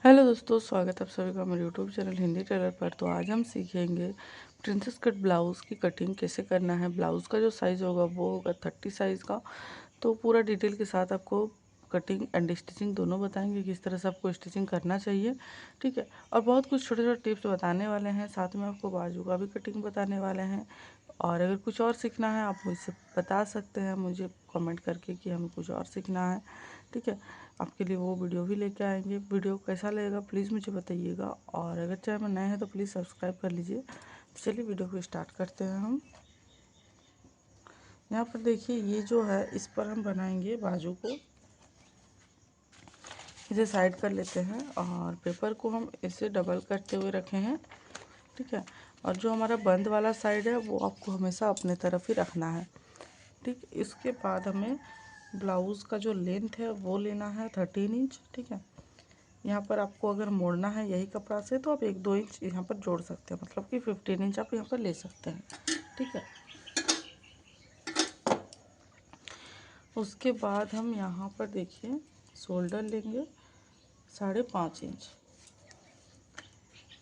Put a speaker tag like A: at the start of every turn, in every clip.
A: Hello दोस्तों, स्वागत है आप सभी का मेरे यूट्यूब चैनल हिंदी टेलर पर। तो आज हम सीखेंगे प्रिंसेस कट ब्लाउज़ की कटिंग कैसे करना है। ब्लाउज़ का जो साइज़ होगा वो होगा 30 साइज़ का। तो पूरा डिटेल के साथ आपको कटिंग एंड स्टिचिंग दोनों बताएंगे, किस तरह से आपको स्टिचिंग करना चाहिए, ठीक है। और बहुत कुछ छोटे छोटे टिप्स बताने वाले हैं, साथ में आपको बाजू का भी कटिंग बताने वाले हैं। और अगर कुछ और सीखना है आप मुझसे बता सकते हैं, मुझे कमेंट करके कि हमें कुछ और सीखना है, ठीक है। आपके लिए वो वीडियो भी लेके आएंगे। वीडियो कैसा लगेगा प्लीज़ मुझे बताइएगा, और अगर चैनल में नए हैं तो प्लीज़ सब्सक्राइब कर लीजिए। चलिए वीडियो को स्टार्ट करते हैं। हम यहाँ पर देखिए, ये जो है इस पर हम बनाएंगे बाजू को। इसे साइड कर लेते हैं और पेपर को हम इसे डबल करते हुए रखे हैं, ठीक है। और जो हमारा बंद वाला साइड है वो आपको हमेशा अपने तरफ ही रखना है, ठीक। इसके बाद हमें ब्लाउज़ का जो लेंथ है वो लेना है 13 इंच, ठीक है। यहाँ पर आपको अगर मोड़ना है यही कपड़ा से तो आप 1-2 इंच यहाँ पर जोड़ सकते हैं, मतलब कि 15 इंच आप यहाँ पर ले सकते हैं, ठीक है। उसके बाद हम यहाँ पर देखिए शोल्डर लेंगे 5.5 इंच।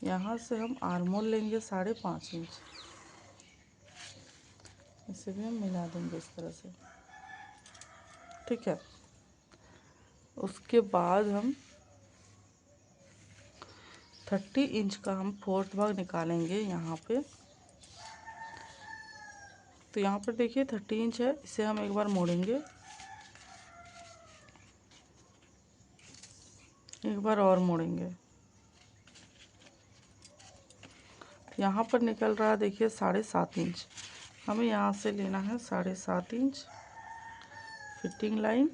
A: यहाँ से हम आर्मोल लेंगे 5.5 इंच। इसे भी हम मिला देंगे इस तरह से, ठीक है। उसके बाद हम 30 इंच का हम फोर्थ भाग निकालेंगे यहाँ पे। तो यहाँ पर देखिए 30 इंच है, इसे हम एक बार मोड़ेंगे, एक बार और मोड़ेंगे। यहाँ पर निकल रहा है देखिए 7.5 इंच। हमें यहाँ से लेना है 7.5 इंच फिटिंग लाइन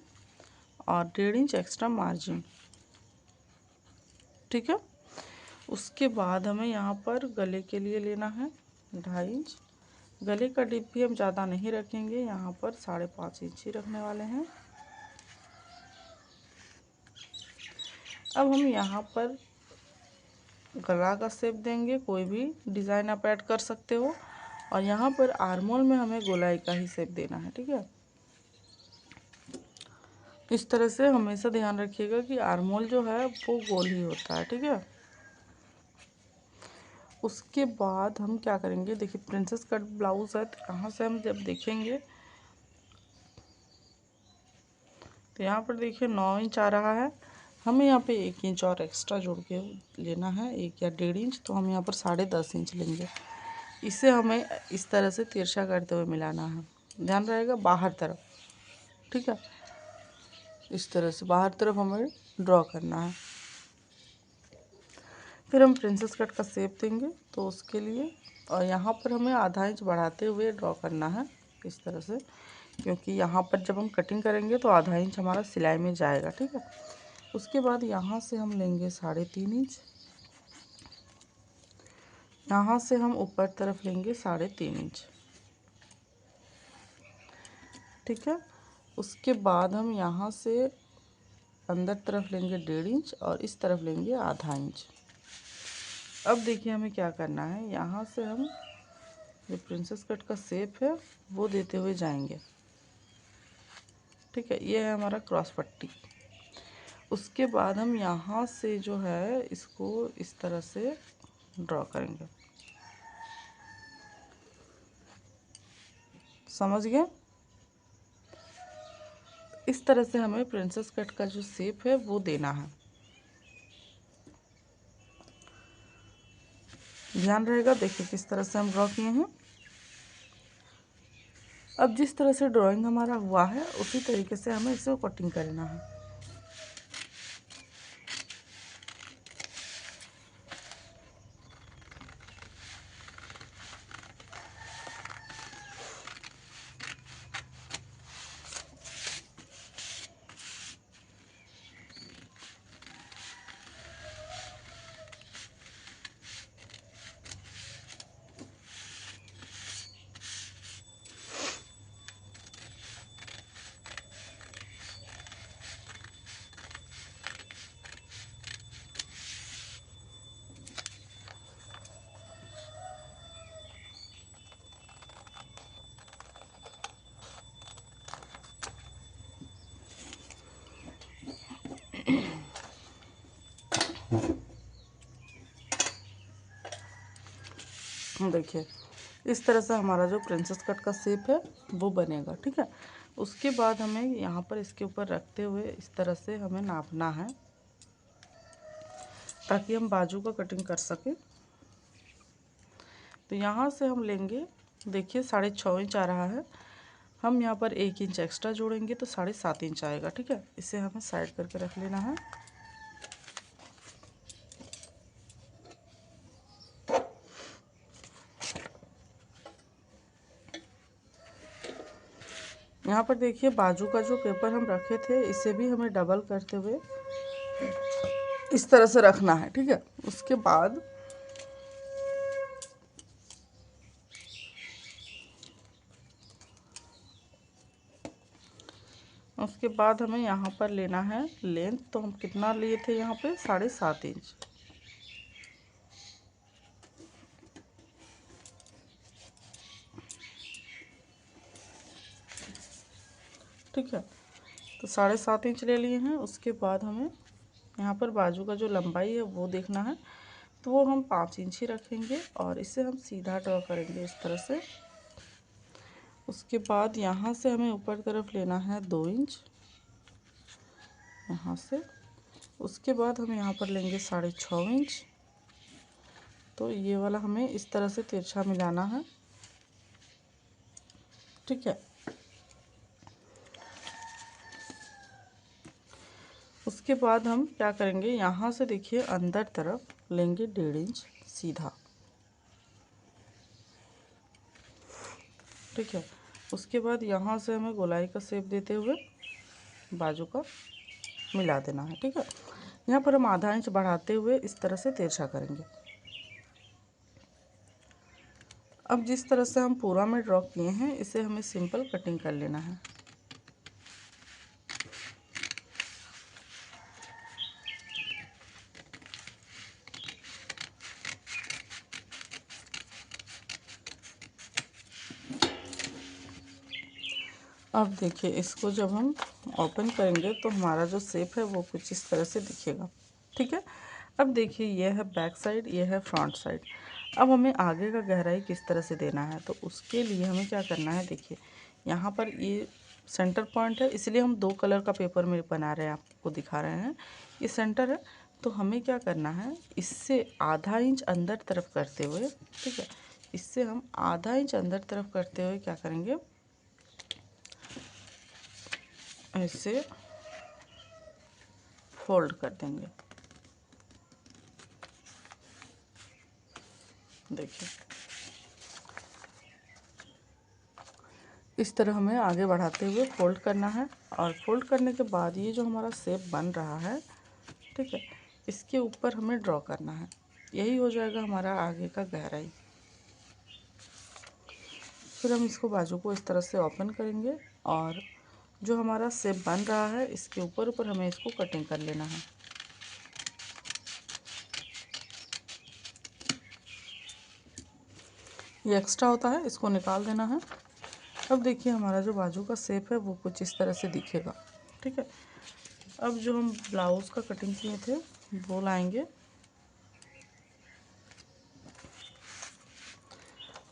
A: और 1.5 इंच एक्स्ट्रा मार्जिन, ठीक है। उसके बाद हमें यहाँ पर गले के लिए लेना है 2.5 इंच। गले का डिप भी हम ज़्यादा नहीं रखेंगे, यहाँ पर 5.5 इंच ही रखने वाले हैं। अब हम यहाँ पर गला का शेप देंगे, कोई भी डिज़ाइन आप ऐड कर सकते हो। और यहाँ पर आर्मोल में हमें गोलाई का ही शेप देना है, ठीक है। इस तरह से हमेशा ध्यान रखिएगा कि आर्मोल जो है वो गोल ही होता है, ठीक है। उसके बाद हम क्या करेंगे, देखिए प्रिंसेस कट ब्लाउज है तो यहाँ से हम जब देखेंगे तो यहाँ पर देखिए 9 इंच आ रहा है। हमें यहाँ पे 1 इंच और एक्स्ट्रा जोड़ के लेना है, 1 या 1.5 इंच। तो हम यहाँ पर 10.5 इंच लेंगे। इसे हमें इस तरह से तिरछा करते हुए मिलाना है, ध्यान रहेगा बाहर तरफ, ठीक है। इस तरह से बाहर तरफ हमें ड्रॉ करना है। फिर हम प्रिंसेस कट का शेप देंगे तो उसके लिए, और यहाँ पर हमें आधा इंच बढ़ाते हुए ड्रॉ करना है इस तरह से, क्योंकि यहाँ पर जब हम कटिंग करेंगे तो आधा इंच हमारा सिलाई में जाएगा, ठीक है। उसके बाद यहाँ से हम लेंगे 3.5 इंच। यहाँ से हम ऊपर तरफ लेंगे 3.5 इंच, ठीक है। उसके बाद हम यहाँ से अंदर तरफ लेंगे 1.5 इंच और इस तरफ लेंगे आधा इंच। अब देखिए हमें क्या करना है, यहाँ से हम जो प्रिंसेस कट का शेप है वो देते हुए जाएंगे, ठीक है। ये है हमारा क्रॉस पट्टी। उसके बाद हम यहाँ से जो है इसको इस तरह से ड्रॉ करेंगे, समझ गए। इस तरह से हमें प्रिंसेस कट का जो शेप है वो देना है, ध्यान रहेगा। देखिए किस तरह से हम ड्रॉ किए हैं। अब जिस तरह से ड्राइंग हमारा हुआ है उसी तरीके से हमें इसे कटिंग करना है। देखिए इस तरह से हमारा जो प्रिंसेस कट का शेप है वो बनेगा। ठीक है, उसके बाद हमें यहाँ पर इसके ऊपर रखते हुए इस तरह से हमें नापना है ताकि हम बाजू का कटिंग कर सकें। तो यहाँ से हम लेंगे, देखिए 6.5 इंच आ रहा है, हम यहाँ पर 1 इंच एक्स्ट्रा जोड़ेंगे तो 7.5 इंच आएगा। ठीक है, इसे हमें साइड करके रख लेना है। यहाँ पर देखिए बाजू का जो पेपर हम रखे थे इसे भी हमें डबल करते हुए इस तरह से रखना है। ठीक है, उसके बाद हमें यहाँ पर लेना है लेंथ। तो हम कितना लिए थे यहाँ पे 7.5 इंच। ठीक है, तो 7.5 इंच ले लिए हैं। उसके बाद हमें यहाँ पर बाजू का जो लंबाई है वो देखना है, तो वो हम 5 इंच ही रखेंगे और इसे हम सीधा ड्रॉ करेंगे इस तरह से। उसके बाद यहाँ से हमें ऊपर तरफ लेना है 2 इंच यहाँ से। उसके बाद हम यहाँ पर लेंगे 6.5 इंच। तो ये वाला हमें इस तरह से तिरछा मिलाना है। ठीक है, उसके बाद हम क्या करेंगे, यहाँ से देखिए अंदर तरफ लेंगे 1.5 इंच सीधा। ठीक है, उसके बाद यहाँ से हमें गोलाई का शेप देते हुए बाजू का मिला देना है। ठीक है, यहाँ पर हम आधा इंच बढ़ाते हुए इस तरह से तिरछा करेंगे। अब जिस तरह से हम पूरा में ड्रॉ किए हैं इसे हमें सिंपल कटिंग कर लेना है। अब देखिए इसको जब हम ओपन करेंगे तो हमारा जो शेप है वो कुछ इस तरह से दिखेगा। ठीक है, अब देखिए ये है बैक साइड, ये है फ्रंट साइड। अब हमें आगे का गहराई किस तरह से देना है, तो उसके लिए हमें क्या करना है, देखिए यहाँ पर ये सेंटर पॉइंट है, इसलिए हम 2 कलर का पेपर में बना रहे हैं, आपको दिखा रहे हैं। ये सेंटर है, तो हमें क्या करना है, इससे आधा इंच अंदर तरफ करते हुए, ठीक है, इससे हम आधा इंच अंदर तरफ करते हुए क्या करेंगे, ऐसे फोल्ड कर देंगे। देखिए इस तरह हमें आगे बढ़ाते हुए फोल्ड करना है और फोल्ड करने के बाद ये जो हमारा शेप बन रहा है, ठीक है, इसके ऊपर हमें ड्रॉ करना है। यही हो जाएगा हमारा आगे का गहराई। फिर हम इसको बाजू को इस तरह से ओपन करेंगे और जो हमारा शेप बन रहा है इसके ऊपर हमें इसको कटिंग कर लेना है। ये एक्स्ट्रा होता है, इसको निकाल देना है। अब देखिए हमारा जो बाजू का शेप है वो कुछ इस तरह से दिखेगा। ठीक है, अब जो हम ब्लाउज़ का कटिंग किए थे वो लाएंगे।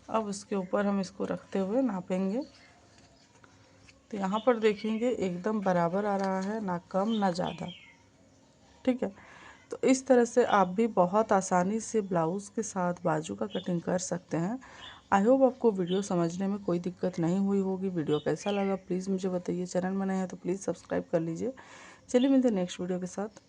A: अब इसके ऊपर हम इसको रखते हुए नापेंगे, तो यहाँ पर देखेंगे एकदम बराबर आ रहा है, ना कम ना ज़्यादा। ठीक है, तो इस तरह से आप भी बहुत आसानी से ब्लाउज़ के साथ बाजू का कटिंग कर सकते हैं। आई होप आपको वीडियो समझने में कोई दिक्कत नहीं हुई होगी। वीडियो कैसा लगा प्लीज़ मुझे बताइए। चैनल में नए हैं तो प्लीज़ सब्सक्राइब कर लीजिए। चलिए मिलते हैं नेक्स्ट वीडियो के साथ।